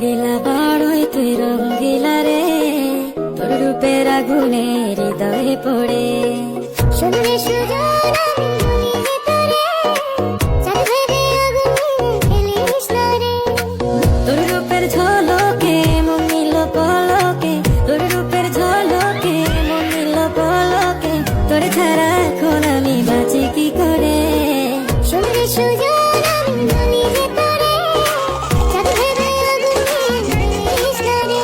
রঙ্গিলা বড়ই তুই রঙ্গিলা রে, তোর রূপের আগুনে হৃদয়ে পড়ে। শুনলে সুজন আমি ভেতরে, চাঁদের আগুনে খেলিস না রে। তোর রূপের ঝলকে মন নিল পলকে, তোর রূপের ঝলকে মন নিল পলকে, তোর ছাড়া এখন আমি বাঁচি কি করে। শুনলে সুজন আমি ভেতরে, চাঁদের আগুনে খেলিস না রে।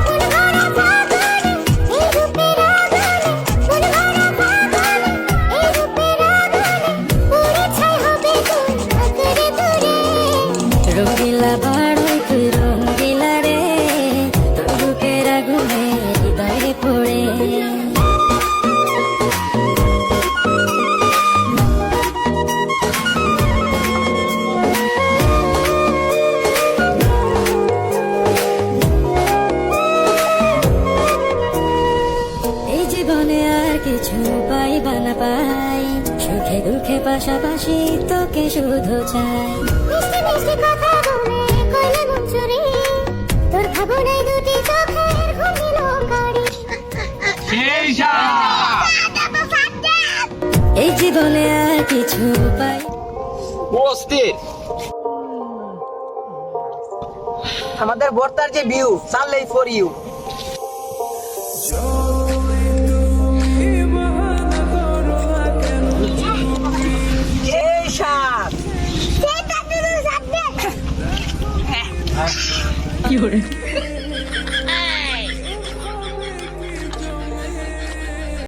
মন ভরা ফাগুনে এই রূপের আগুনে, মন ভরা ফাগুনে এই রূপের আগুনে, পুড়ে ছাই হবে তোর আঁকড়ে ধরে। রঙ্গিলা বড়ই তুই রঙ্গিলা রে, তোর রূপের আগুনে হৃদয়ে পড়ে। এই জীবনে আর কিছু পাইবা না পাই, সুখে দুঃখে পাশাপাশি তোকে শুধু চাই। মিষ্টি মিষ্টি কথা বলে কইলে মন চুরি, তোর ভাবনায় দুটি চোখের ঘুমিল কারি। এই জীবনে আর কিছু পাই। অস্থির আমাদের বর্তার যে ভিউ চাললেই ফর ইউ। এই সাত সেটা তুই সাথে কি